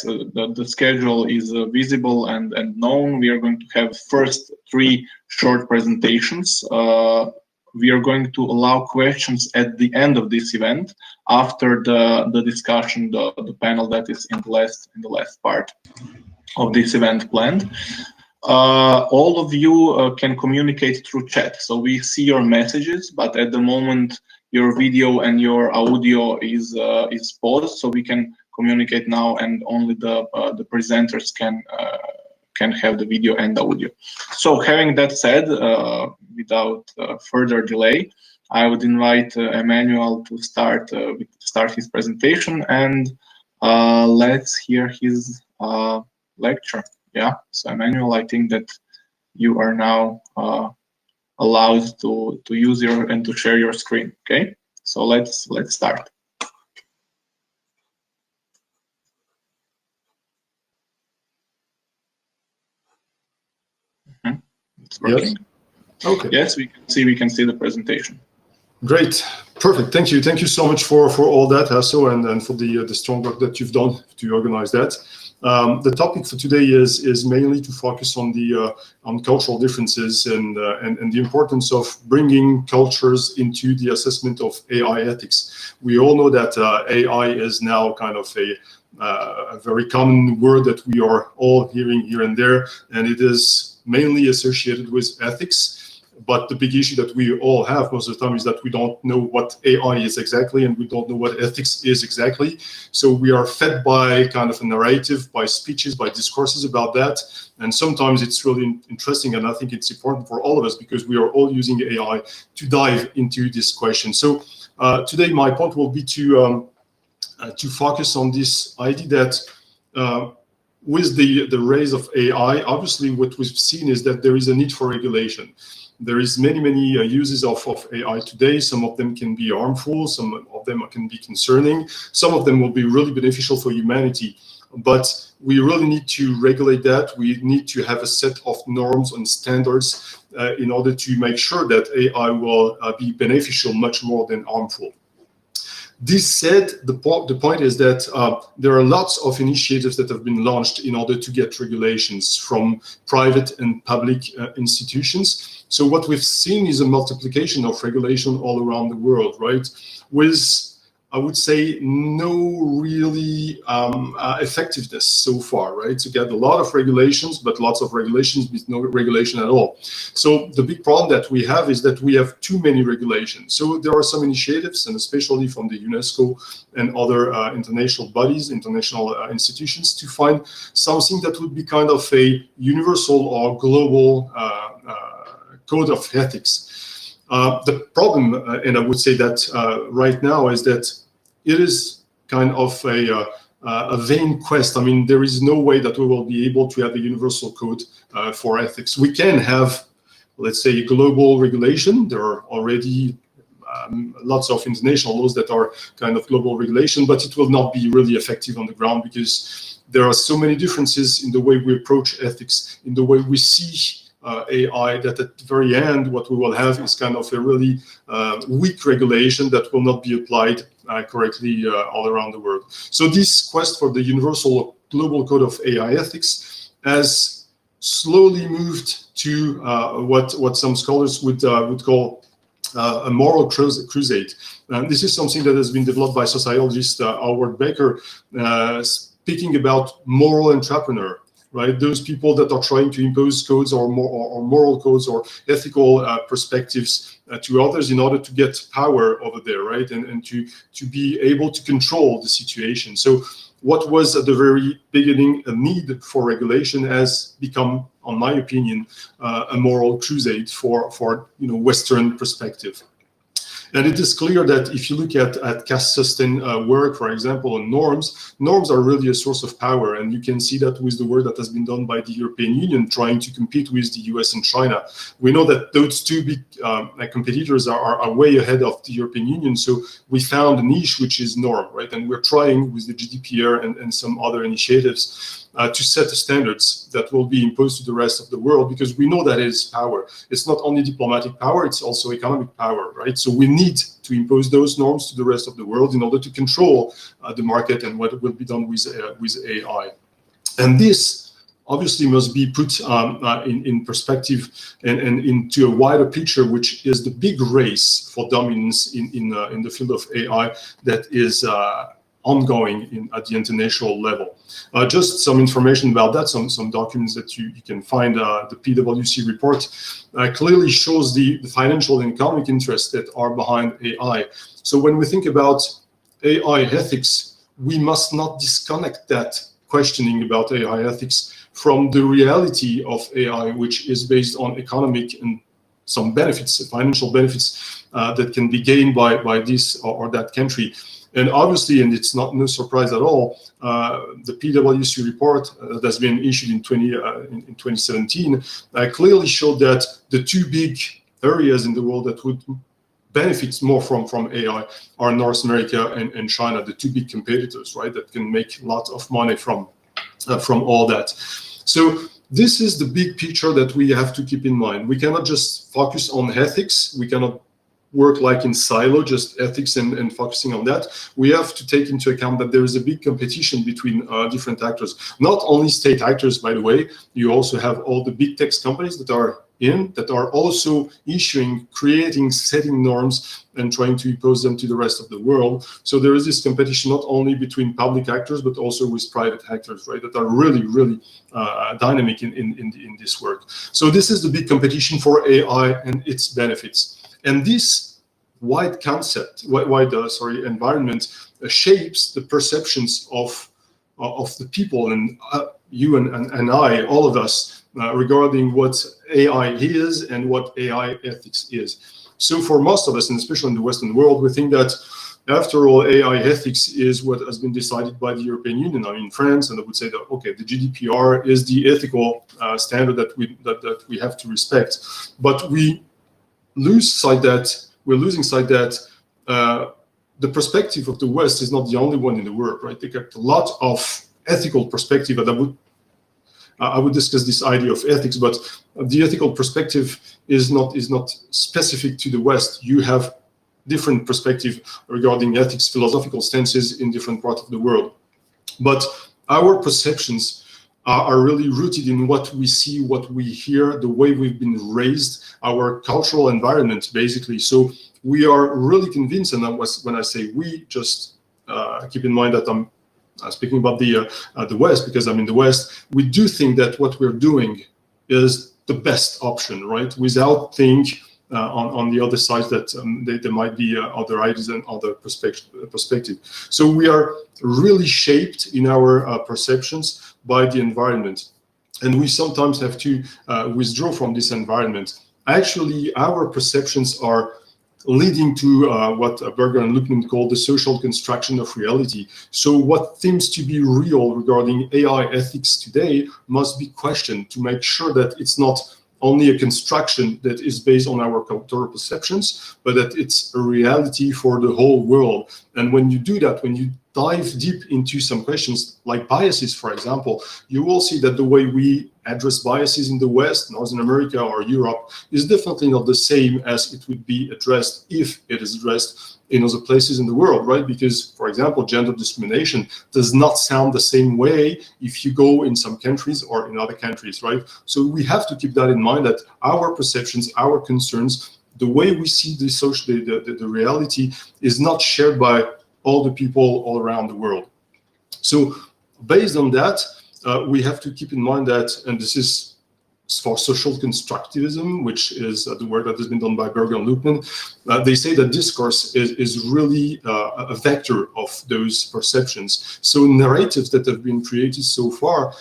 the schedule is visible and known. We are going to have first 3 short presentations. We are going to allow questions at the end of this event after the discussion, the panel that is in the last part of this event planned. All of you can communicate through chat. So we see your messages, but at the moment your video and your audio is paused, so we can communicate now, and only the presenters can have the video and audio. So having that said, without further delay, I would invite Emmanuel to start his presentation, and let's hear his lecture. Yeah, so Emmanuel, I think that you are now allowed to use your and to share your screen. Okay, so let's start. It's working. Yes. Okay. Yes, we can see the presentation. Great, perfect. Thank you so much for all that, Hasso, and for the strong work that you've done to organize that. The topic for today is mainly to focus on cultural differences and the importance of bringing cultures into the assessment of AI ethics. We all know that AI is now kind of a very common word that we are all hearing here and there, and it is mainly associated with ethics. But the big issue that we all have most of the time is that we don't know what AI is exactly, and we don't know what ethics is exactly. So we are fed by kind of a narrative, by speeches, by discourses about that. And sometimes it's really interesting, and I think it's important for all of us because we are all using AI to dive into this question. So today my point will be to focus on this idea that with the rise of AI, obviously what we've seen is that there is a need for regulation. There is many uses of AI today. Some of them can be harmful, some of them can be concerning, some of them will be really beneficial for humanity. But we really need to regulate that. We need to have a set of norms and standards in order to make sure that AI will be beneficial much more than harmful. This said, the point is that there are lots of initiatives that have been launched in order to get regulations from private and public institutions. So what we've seen is a multiplication of regulation all around the world, right? With, I would say, no really effectiveness so far, right? So get a lot of regulations, but lots of regulations with no regulation at all. So the big problem that we have is that we have too many regulations. So there are some initiatives, and especially from the UNESCO and other international bodies, international institutions, to find something that would be kind of a universal or global code of ethics. The problem, and I would say that right now, is that it is kind of a vain quest. I mean, there is no way that we will be able to have a universal code for ethics. We can have, let's say, a global regulation. There are already lots of international laws that are kind of global regulation, but it will not be really effective on the ground because there are so many differences in the way we approach ethics, in the way we see AI, that at the very end, what we will have is kind of a really weak regulation that will not be applied correctly all around the world. So this quest for the universal global code of AI ethics has slowly moved to what some scholars would call a moral crusade. This is something that has been developed by sociologist Howard Baker, speaking about moral entrepreneur. Right, those people that are trying to impose codes or moral codes or ethical perspectives to others in order to get power over there, right, and to be able to control the situation. So what was at the very beginning a need for regulation has become, in my opinion, a moral crusade for Western perspective. And it is clear that if you look at caste-sustained work, for example, on norms are really a source of power. And you can see that with the work that has been done by the European Union trying to compete with the US and China. We know that those two big competitors are way ahead of the European Union. So we found a niche, which is norm, right? And we're trying with the GDPR and some other initiatives to set the standards that will be imposed to the rest of the world, because we know that it is power. It's not only diplomatic power, it's also economic power, right? So we need to impose those norms to the rest of the world in order to control the market and what will be done with AI. And this obviously must be put in perspective and into a wider picture, which is the big race for dominance in the field of AI that is ongoing at the international level. Just some information about that, some documents that you can find. The PwC report clearly shows the financial and economic interests that are behind AI. So when we think about AI ethics, we must not disconnect that questioning about AI ethics from the reality of AI, which is based on economic and some benefits, financial benefits that can be gained by this or that country. And obviously, and it's no surprise at all, the PwC report that has been issued in 2017 clearly showed that the two big areas in the world that would benefit more from AI are North America and China, the two big competitors, right, that can make lots of money from all that. So this is the big picture that we have to keep in mind. We cannot just focus on ethics. We cannot work like in silo, just ethics and focusing on that. We have to take into account that there is a big competition between different actors. Not only state actors, by the way, you also have all the big tech companies that are also issuing, creating, setting norms and trying to impose them to the rest of the world. So there is this competition not only between public actors, but also with private actors, right, that are really, really dynamic in this work. So this is the big competition for AI and its benefits. And this wide concept, environment shapes the perceptions of the people, and you and I, all of us, regarding what AI is and what AI ethics is. So for most of us, and especially in the Western world, we think that after all, AI ethics is what has been decided by the European Union. I mean, France, and I would say that, okay, the GDPR is the ethical standard that we have to respect. But we're losing sight that the perspective of the West is not the only one in the world, right? They got a lot of ethical perspective, and I would discuss this idea of ethics, but the ethical perspective is not specific to the West. You have different perspective regarding ethics, philosophical stances in different parts of the world. But our perceptions are really rooted in what we see, what we hear, the way we've been raised, our cultural environment, basically. So we are really convinced, and when I say we, just keep in mind that I'm speaking about the West, because I'm in the West. We do think that what we're doing is the best option, right? Without think on the other side that there might be other ideas and other perspective. So we are really shaped in our perceptions by the environment, and we sometimes have to withdraw from this environment. Actually, our perceptions are leading to what Berger and Luckman call the social construction of reality. So what seems to be real regarding AI ethics today must be questioned to make sure that it's not only a construction that is based on our cultural perceptions, but that it's a reality for the whole world. And when you do that, when you dive deep into some questions like biases, for example, you will see that the way we address biases in the West, Northern America, or Europe is definitely not the same as it would be addressed if it is addressed in other places in the world, right? Because, for example, gender discrimination does not sound the same way if you go in some countries or in other countries, right? So we have to keep that in mind, that our perceptions, our concerns, the way we see the reality is not shared by all the people all around the world. So based on that, we have to keep in mind that, and this is for social constructivism, which is the work that has been done by Berger and Luckman, they say that discourse is really a vector of those perceptions. So narratives that have been created so far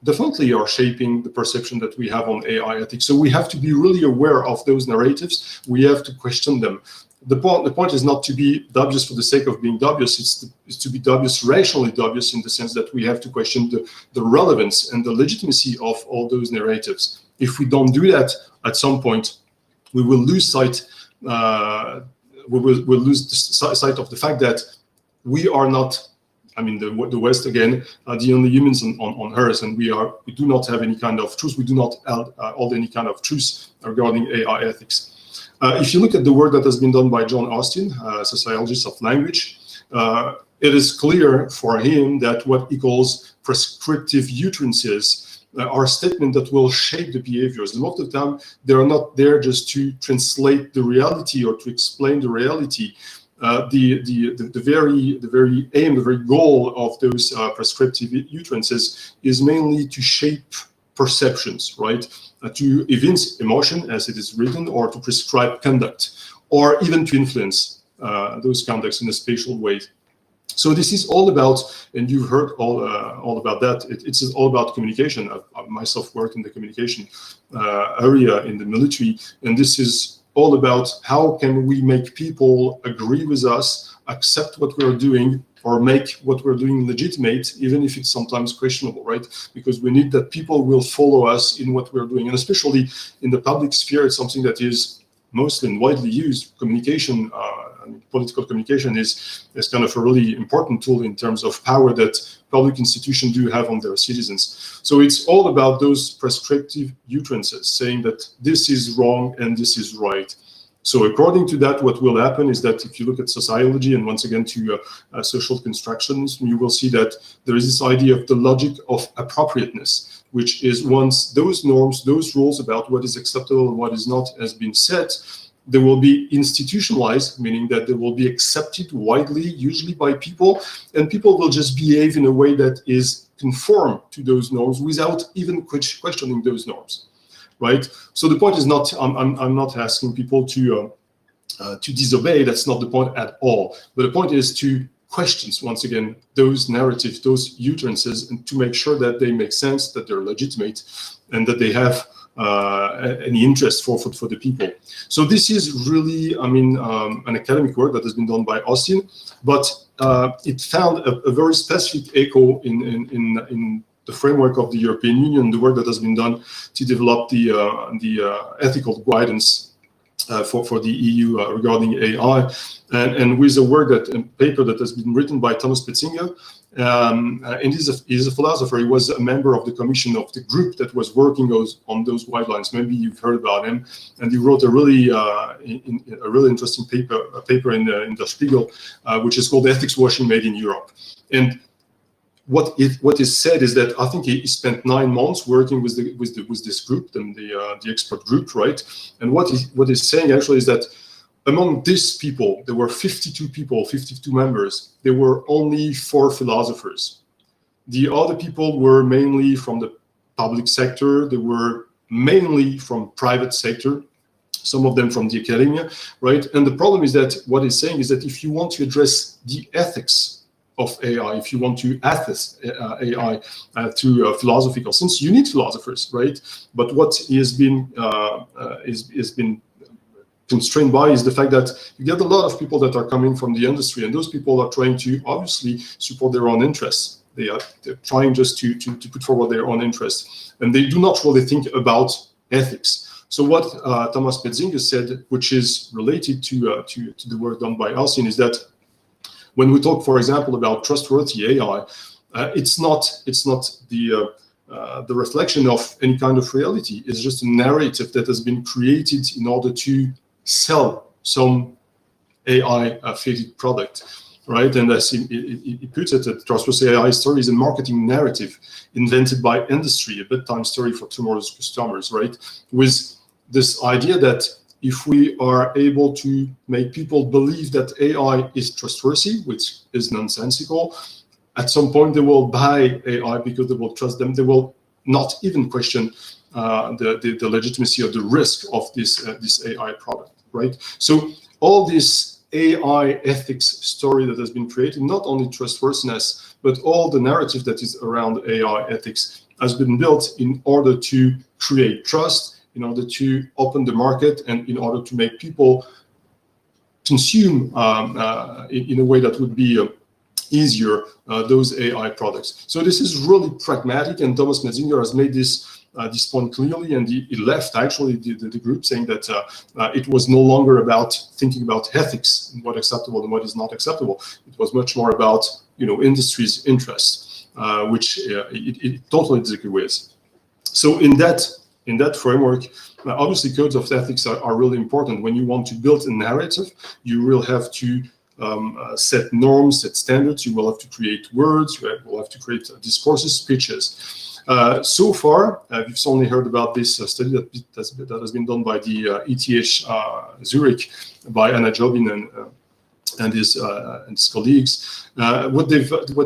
definitely are shaping the perception that we have on AI ethics. So we have to be really aware of those narratives. We have to question them. The point is not to be dubious for the sake of being dubious. It's to be dubious, rationally dubious, in the sense that we have to question the relevance and the legitimacy of all those narratives. If we don't do that, at some point, we will lose sight. We'll lose sight of the fact that we are not the West again are the only humans on Earth, and we do not have any kind of truth. We do not hold any kind of truth regarding AI ethics. If you look at the work that has been done by John Austin, a sociologist of language, it is clear for him that what he calls prescriptive utterances are statements that will shape the behaviors. And most of the time, they are not there just to translate the reality or to explain the reality. The very aim, the very goal of those prescriptive utterances is mainly to shape perceptions, right? To evince emotion as it is written, or to prescribe conduct, or even to influence those conducts in a spatial way. So this is all about, and you've heard all about that. It's all about communication. I myself worked in the communication area in the military, and this is all about how can we make people agree with us, accept what we're doing, or make what we're doing legitimate, even if it's sometimes questionable, right? Because we need that people will follow us in what we're doing. And especially in the public sphere, it's something that is mostly and widely used. Communication, political communication is kind of a really important tool in terms of power that public institutions do have on their citizens. So it's all about those prescriptive utterances, saying that this is wrong and this is right. So according to that, what will happen is that if you look at sociology and once again to social constructions, you will see that there is this idea of the logic of appropriateness, which is once those norms, those rules about what is acceptable and what is not has been set, they will be institutionalized, meaning that they will be accepted widely, usually by people, and people will just behave in a way that is conform to those norms without even questioning those norms. Right. So the point is not. I'm not asking people to disobey. That's not the point at all. But the point is to question once again those narratives, those utterances, and to make sure that they make sense, that they're legitimate, and that they have any interest for the people. So this is really, an academic work that has been done by Austin, but it found a very specific echo in the framework of the European Union, the work that has been done to develop the ethical guidance for the EU regarding AI, and with a paper that has been written by Thomas Petzinger, and he's a philosopher. He was a member of the commission of the group that was working on those guidelines. Maybe you've heard about him, and he wrote a really interesting paper in the Spiegel, which is called "Ethics Washing Made in Europe." And what is said is that I think he spent 9 months working with this group, the expert group, right? And what is saying actually is that among these people, there were 52 people, 52 members. There were only 4 philosophers. The other people were mainly from the public sector. They were mainly from private sector. Some of them from the academia, right? And the problem is that what he's saying is that if you want to address the ethics of AI, if you want to assess AI through a philosophical sense, you need philosophers, right? But what has been constrained by is the fact that you get a lot of people that are coming from the industry, and those people are trying to obviously support their own interests. They're trying just to put forward their own interests, and they do not really think about ethics. So what Thomas Petzinger said, which is related to the work done by Austin, is that when we talk, for example, about trustworthy AI, it's not the reflection of any kind of reality. It's just a narrative that has been created in order to sell some AI-fitted product, right? And as he puts it, that trustworthy AI story is a marketing narrative invented by industry, a bedtime story for tomorrow's customers, right? With this idea that if we are able to make people believe that AI is trustworthy, which is nonsensical, at some point they will buy AI because they will trust them. They will not even question the legitimacy or the risk of this AI product, right? So all this AI ethics story that has been created, not only trustworthiness, but all the narrative that is around AI ethics has been built in order to create trust, in order to open the market, and in order to make people consume in a way that would be easier those AI products. So this is really pragmatic, and Thomas Petzinger has made this this point clearly, and he left actually the group, saying that it was no longer about thinking about ethics and what acceptable and what is not acceptable. It was much more about industry's interests, which it totally disagree with. So in that framework, obviously codes of ethics are really important. When you want to build a narrative, you will have to set norms, set standards. You will have to create words. You will have to create discourses, speeches. So far, we've only heard about this study that has been done by the ETH Zurich by Anna Jobin and his colleagues. What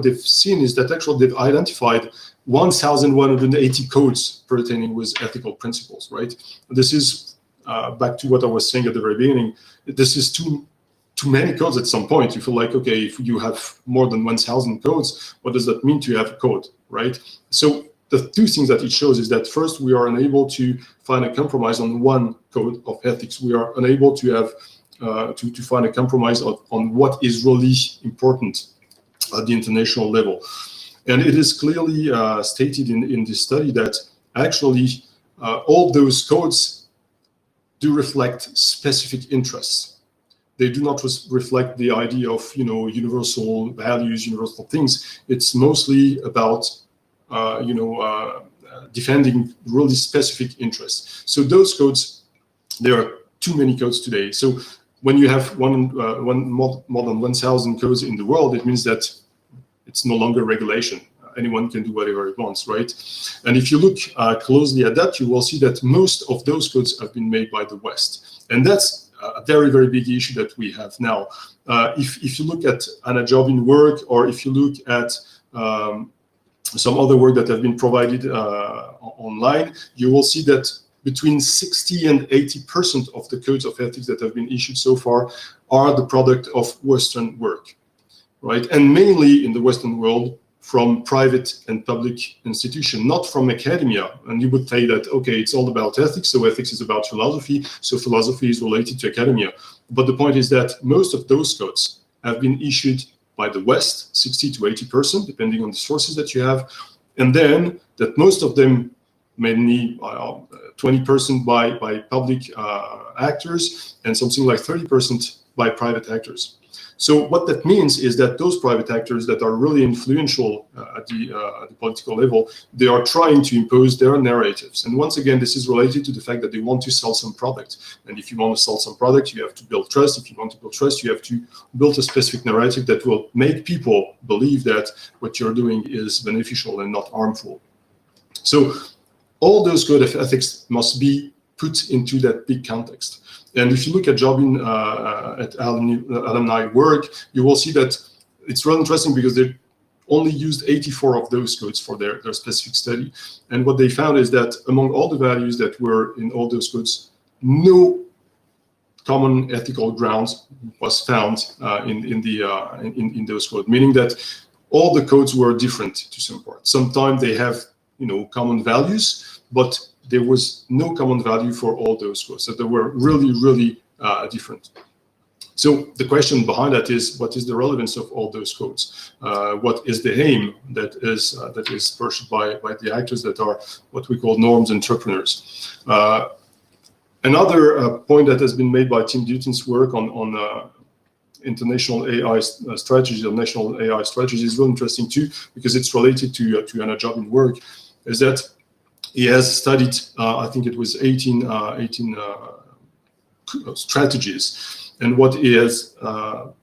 they've seen is that actually they've identified 1,180 codes pertaining with ethical principles. Right. This is back to what I was saying at the very beginning. This is too many codes at some point. You feel like, okay, if you have more than 1,000 codes, what does that mean to have a code, right? So the two things that it shows is that first, we are unable to find a compromise on one code of ethics. We are unable to have to find a compromise on what is really important at the international level. And it is clearly stated in this study that actually all those codes do reflect specific interests. They do not reflect the idea of universal values, universal things. It's mostly about defending really specific interests. So those codes, there are too many codes today. So when you have more than 1,000 codes in the world, it means that it's no longer regulation. Anyone can do whatever he wants, right? And if you look closely at that, you will see that most of those codes have been made by the West. And that's a very, very big issue that we have now. If you look at Anna Jobin work, or if you look at some other work that have been provided online, you will see that between 60 and 80% of the codes of ethics that have been issued so far are the product of Western work, right? And mainly in the Western world, from private and public institutions, not from academia. And you would say that, okay, it's all about ethics, so ethics is about philosophy, so philosophy is related to academia. But the point is that most of those codes have been issued by the West, 60 to 80%, depending on the sources that you have. And then that most of them, mainly 20% by public actors, and something like 30% by private actors. So what that means is that those private actors that are really influential at the political level, they are trying to impose their narratives. And once again, this is related to the fact that they want to sell some product. And if you want to sell some product, you have to build trust. If you want to build trust, you have to build a specific narrative that will make people believe that what you're doing is beneficial and not harmful. So all those code of ethics must be put into that big context. And if you look at Jobin at alumni work, you will see that it's really interesting because they only used 84 of those codes for their specific study. And what they found is that among all the values that were in all those codes, no common ethical grounds was found in those codes, meaning that all the codes were different to some part. Sometimes they have common values, but there was no common value for all those codes. So they were really, really different. So the question behind that is, what is the relevance of all those codes? What is the aim that is pursued by the actors that are what we call norms entrepreneurs? Another point that has been made by Tim Dutton's work on international AI strategies or national AI strategies is really interesting too, because it's related to Anna Jobin work, is that he has studied, I think it was 18 strategies. And what he has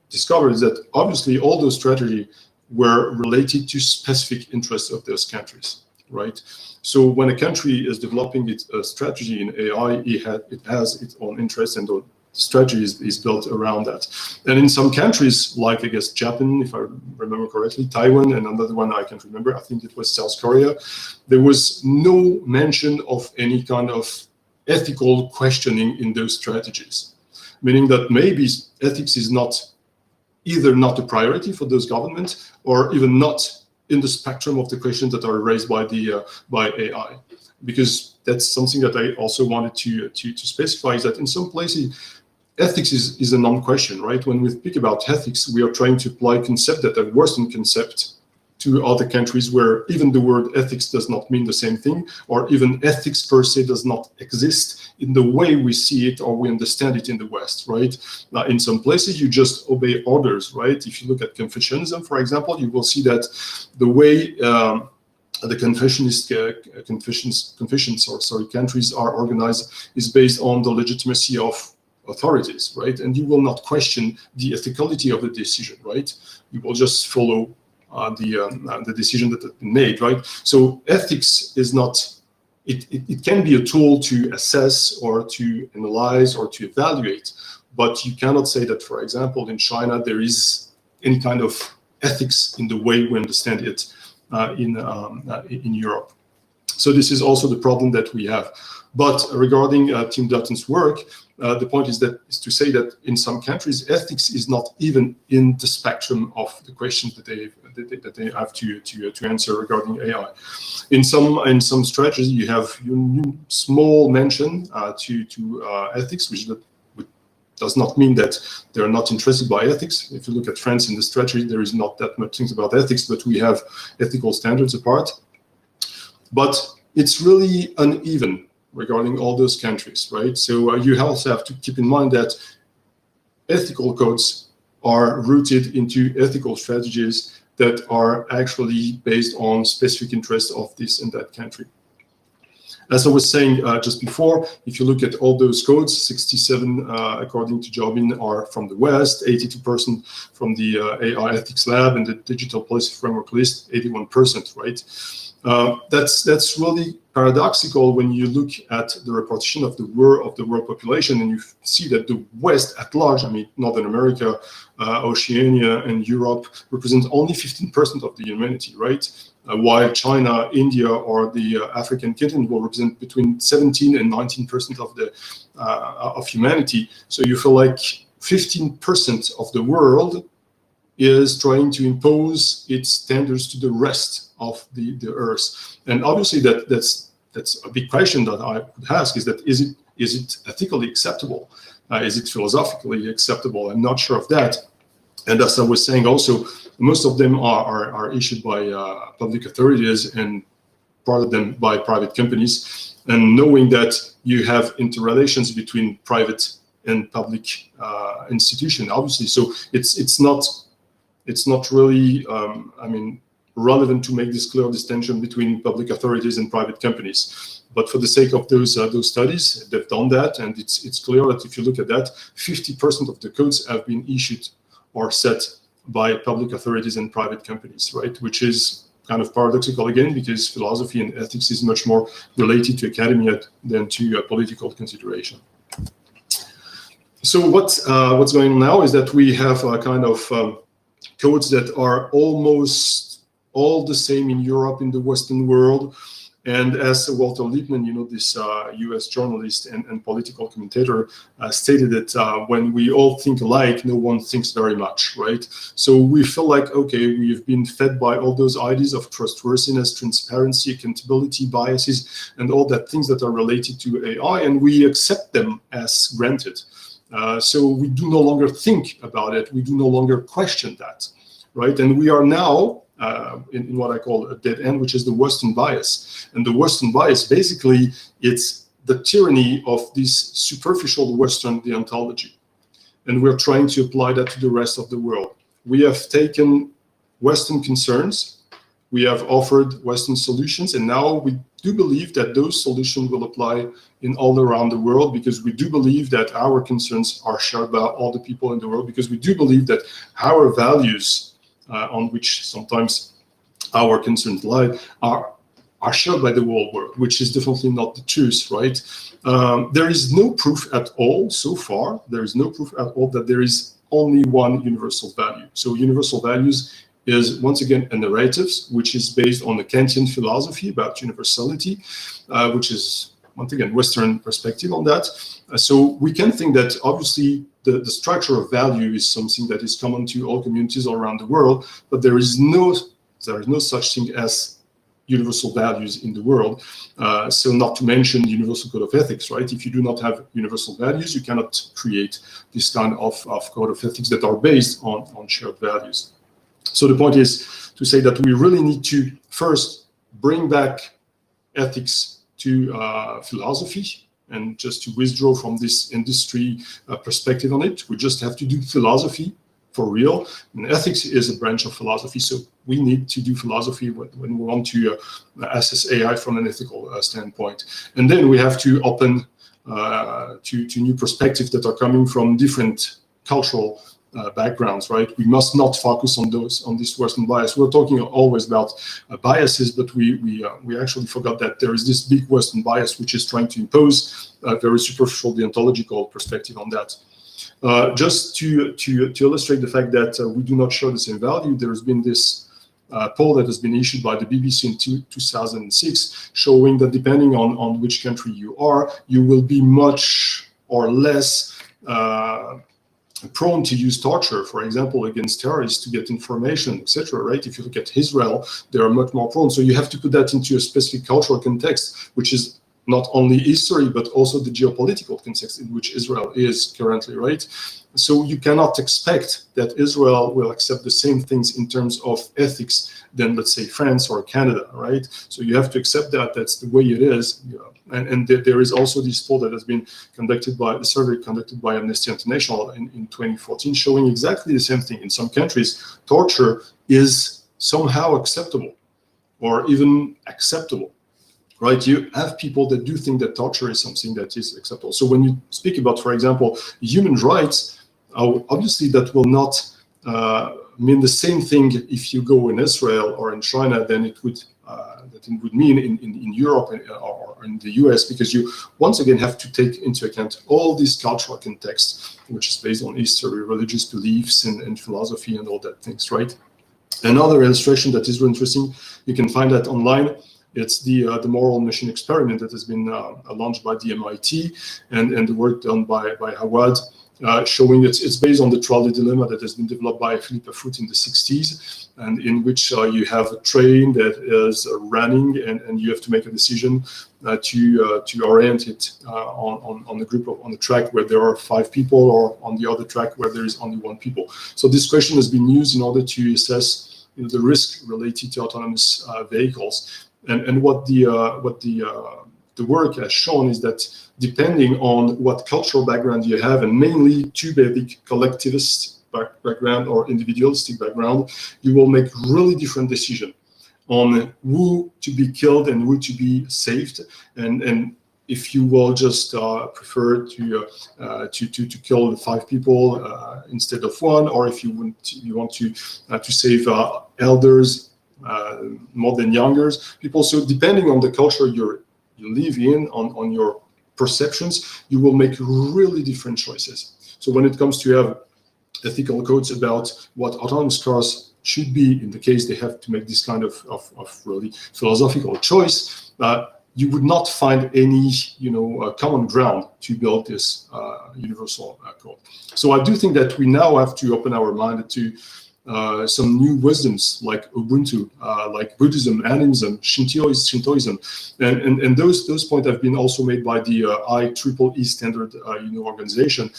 discovered is that obviously all those strategies were related to specific interests of those countries, right? So when a country is developing its strategy in AI, it has its own interests, and the strategy is built around that. And in some countries, like I guess Japan, if I remember correctly, Taiwan, and another one I can't remember, I think it was South Korea, there was no mention of any kind of ethical questioning in those strategies, meaning that maybe ethics is either not a priority for those governments, or even not in the spectrum of the questions that are raised by AI. Because that's something that I also wanted to specify, is that in some places, ethics is a non-question, right? When we speak about ethics, we are trying to apply concepts that are Western concepts to other countries where even the word ethics does not mean the same thing, or even ethics per se does not exist in the way we see it or we understand it in the West, right? In some places, you just obey orders, right? If you look at Confucianism, for example, you will see that the way the countries are organized is based on the legitimacy of authorities, right? And you will not question the ethicality of the decision, right? You will just follow the decision that has been made, right? So ethics is not, it can be a tool to assess or to analyze or to evaluate, but you cannot say that, for example, in China, there is any kind of ethics in the way we understand it in Europe. So this is also the problem that we have. But regarding Tim Dutton's work, the point is to say that in some countries, ethics is not even in the spectrum of the questions that they have to answer regarding AI. In some strategies, you have small mention to ethics, which does not mean that they're not interested by ethics. If you look at France in the strategy, there is not that much things about ethics, but we have ethical standards apart. But it's really uneven regarding all those countries, right? So you also have to keep in mind that ethical codes are rooted into ethical strategies that are actually based on specific interests of this and that country. As I was saying just before, if you look at all those codes, 67, according to Jobin, are from the West, 82% from the AI ethics lab, and the digital policy framework list, 81%, right? That's really paradoxical when you look at the repartition of the world population, and you see that the West at large, I mean, Northern America, Oceania, and Europe represent only 15% of the humanity, right? While China, India, or the African continent will represent between 17 and 19% of the of humanity. So you feel like 15% of the world is trying to impose its standards to the rest of the Earth. And obviously that's a big question that I would ask, is that is it ethically acceptable? Is it philosophically acceptable? I'm not sure of that. And as I was saying also, most of them are issued by public authorities and part of them by private companies. And knowing that you have interrelations between private and public institution, obviously, so it's not really I mean, relevant to make this clear distinction between public authorities and private companies. But for the sake of those studies, they've done that, and it's clear that if you look at that, 50% of the codes have been issued or set by public authorities and private companies, right? Which is kind of paradoxical again, because philosophy and ethics is much more related to academia than to political consideration. So what's going on now is that we have a kind of codes that are almost all the same in Europe, in the Western world. And as Walter Lippmann, this US journalist and political commentator, stated that when we all think alike, no one thinks very much, right? So we feel like, okay, we've been fed by all those ideas of trustworthiness, transparency, accountability, biases, and all that things that are related to AI, and we accept them as granted. So we do no longer think about it. We do no longer question that, right? And we are now in what I call a dead end, which is the Western bias. And the Western bias, basically, it's the tyranny of this superficial Western deontology. And we're trying to apply that to the rest of the world. We have taken Western concerns, we have offered Western solutions, and now we do believe that those solutions will apply in all around the world, because we do believe that our concerns are shared by all the people in the world, because we do believe that our values on which sometimes our concerns lie are shared by the whole world, which is definitely not the truth, right? There is no proof at all so far. There is no proof at all that there is only one universal value. So universal values is, once again, a narrative, which is based on the Kantian philosophy about universality, which is, once again, Western perspective on that. So we can think that obviously the structure of value is something that is common to all communities all around the world, but there is no such thing as universal values in the world. So not to mention the universal code of ethics, right? If you do not have universal values, you cannot create this kind of code of ethics that are based on shared values. So the point is to say that we really need to first bring back ethics to philosophy, and just to withdraw from this industry perspective on it. We just have to do philosophy for real. And ethics is a branch of philosophy, so we need to do philosophy when we want to assess AI from an ethical standpoint. And then we have to open to new perspectives that are coming from different cultural backgrounds, right? We must not focus on this Western bias. We're talking always about biases, but we actually forgot that there is this big Western bias which is trying to impose a very superficial deontological perspective on that. Just to illustrate the fact that we do not share the same value, there has been this poll that has been issued by the BBC in 2006, showing that depending on which country you are, you will be much or less prone to use torture, for example, against terrorists to get information, etc. Right? If you look at Israel, they are much more prone. So you have to put that into a specific cultural context, which is not only history, but also the geopolitical context in which Israel is currently, right? So you cannot expect that Israel will accept the same things in terms of ethics than, let's say, France or Canada, right? So you have to accept that that's the way it is. And there is also this poll that has been conducted by, the survey conducted by Amnesty International in 2014, showing exactly the same thing. In some countries, torture is somehow acceptable or even acceptable. Right, you have people that do think that torture is something that is acceptable. So when you speak about, for example, human rights, obviously that will not mean the same thing if you go in Israel or in China than it would mean in Europe or in the US, because you once again have to take into account all these cultural context, which is based on history, religious beliefs, and philosophy and all that things. Right. Another illustration that is really interesting, you can find that online. It's the moral machine experiment that has been launched by the MIT and the work done by Howard, showing it's based on the trolley dilemma that has been developed by Philippe Foot in the 60s, and in which you have a train that is running and you have to make a decision to orient it on the group on the track where there are 5 people, or on the other track where there is only 1 people. So this question has been used in order to assess the risk related to autonomous vehicles. And what the work has shown is that depending on what cultural background you have, and mainly too big collectivist background or individualistic background, you will make really different decisions on who to be killed and who to be saved. And if you will just prefer to kill 5 people instead of 1, or if you want to save elders more than younger people. So depending on the culture you live in, on your perceptions, you will make really different choices. So when it comes to have ethical codes about what autonomous cars should be, in the case they have to make this kind of really philosophical choice, you would not find any common ground to build this universal code. So I do think that we now have to open our mind to some new wisdoms like Ubuntu, like Buddhism, animism, Shintoism, and those points have been also made by the IEEE standard organization,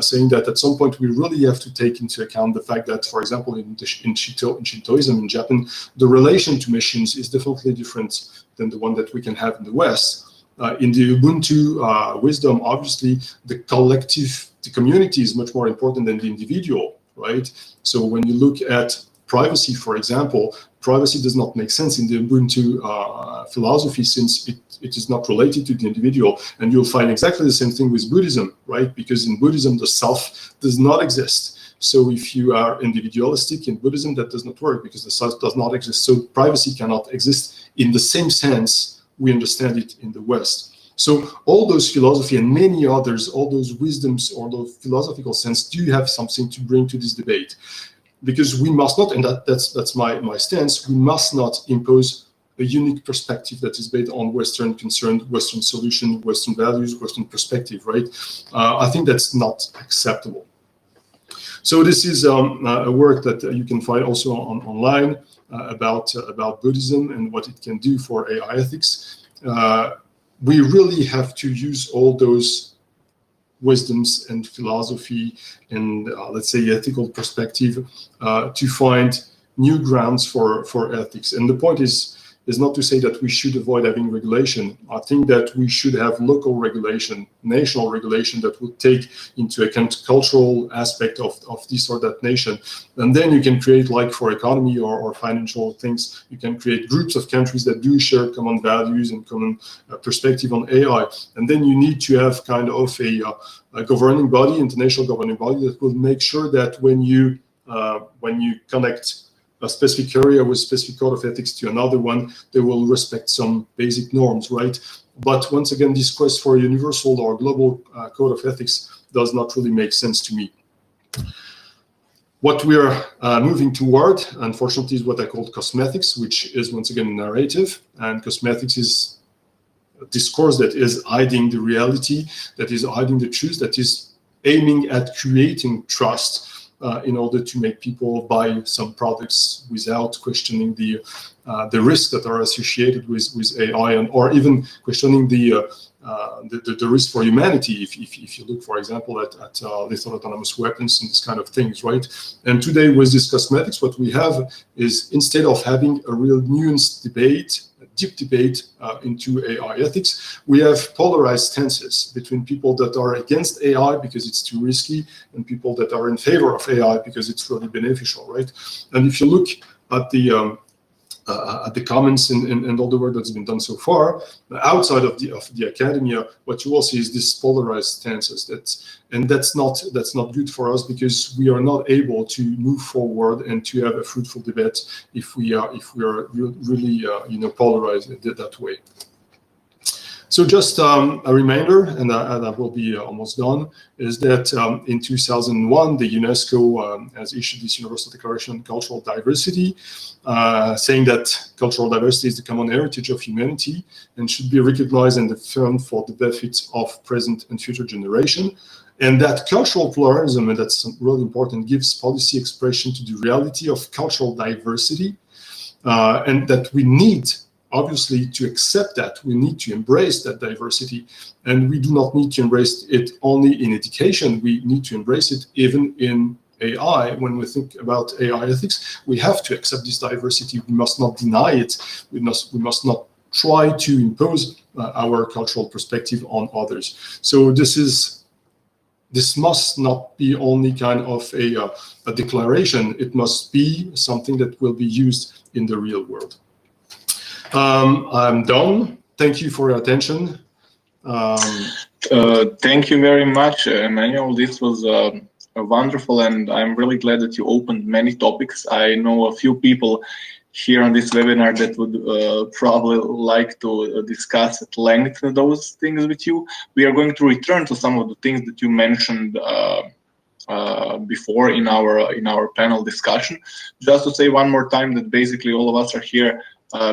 saying that at some point we really have to take into account the fact that, for example, in Shintoism in Japan, the relation to machines is definitely different than the one that we can have in the West. In the Ubuntu wisdom, obviously, the collective, the community is much more important than the individual. Right. So when you look at privacy, for example, privacy does not make sense in the Ubuntu philosophy, since it is not related to the individual. And you'll find exactly the same thing with Buddhism, right? Because in Buddhism, the self does not exist. So if you are individualistic in Buddhism, that does not work because the self does not exist. So privacy cannot exist in the same sense we understand it in the West. So all those philosophy and many others, all those wisdoms or those philosophical sense do have something to bring to this debate, because we must not, and that's my stance, we must not impose a unique perspective that is based on Western concern, Western solution, Western values, Western perspective, right? I think that's not acceptable. So this is a work that you can find also online about Buddhism and what it can do for AI ethics. We really have to use all those wisdoms and philosophy and let's say ethical perspective to find new grounds for ethics. And the point is not to say that we should avoid having regulation. I think that we should have local regulation, national regulation that would take into account cultural aspect of this or that nation. And then you can create, like for economy or financial things, you can create groups of countries that do share common values and common perspective on AI. And then you need to have kind of a governing body, international governing body, that will make sure that when you connect a specific area with specific code of ethics to another one, they will respect some basic norms, right? But once again, this quest for a universal or global code of ethics does not really make sense to me. What we are moving toward, unfortunately, is what I call cosmetics, which is once again a narrative, and cosmetics is a discourse that is hiding the reality, that is hiding the truth, that is aiming at creating trust in order to make people buy some products without questioning the risks that are associated with AI, or even questioning the risk for humanity. If you look, for example, at lethal autonomous weapons and this kind of things, right? And today with this cosmetics, what we have is, instead of having a real nuanced debate, deep debate into AI ethics, we have polarized stances between people that are against AI because it's too risky and people that are in favor of AI because it's really beneficial, right? And if you look at the comments and all the work that's been done so far, outside of the academia, what you will see is this polarized stances. That's not good for us, because we are not able to move forward and to have a fruitful debate if we are really polarized that way. So just a reminder, and I will be almost done, is that in 2001, the UNESCO has issued this Universal Declaration on Cultural Diversity, saying that cultural diversity is the common heritage of humanity and should be recognized and affirmed for the benefit of present and future generation. And that cultural pluralism, and that's really important, gives policy expression to the reality of cultural diversity, and that we need, obviously, to accept that. We need to embrace that diversity, and we do not need to embrace it only in education. We need to embrace it even in AI. When we think about AI ethics, we have to accept this diversity. We must not deny it. We must not try to impose our cultural perspective on others. So this must not be only kind of a declaration. It must be something that will be used in the real world. I'm done. Thank you for your attention. Thank you very much, Emmanuel. This was wonderful, and I'm really glad that you opened many topics. I know a few people here on this webinar that would probably like to discuss at length those things with you. We are going to return to some of the things that you mentioned before in our panel discussion. Just to say one more time that basically all of us are here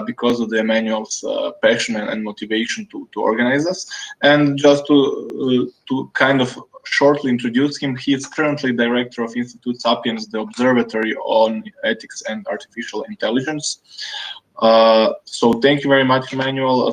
because of the Emmanuel's passion and motivation to organize us. And just to kind of shortly introduce him, he is currently director of Institute Sapiens, the Observatory on Ethics and Artificial Intelligence. So thank you very much, Emmanuel.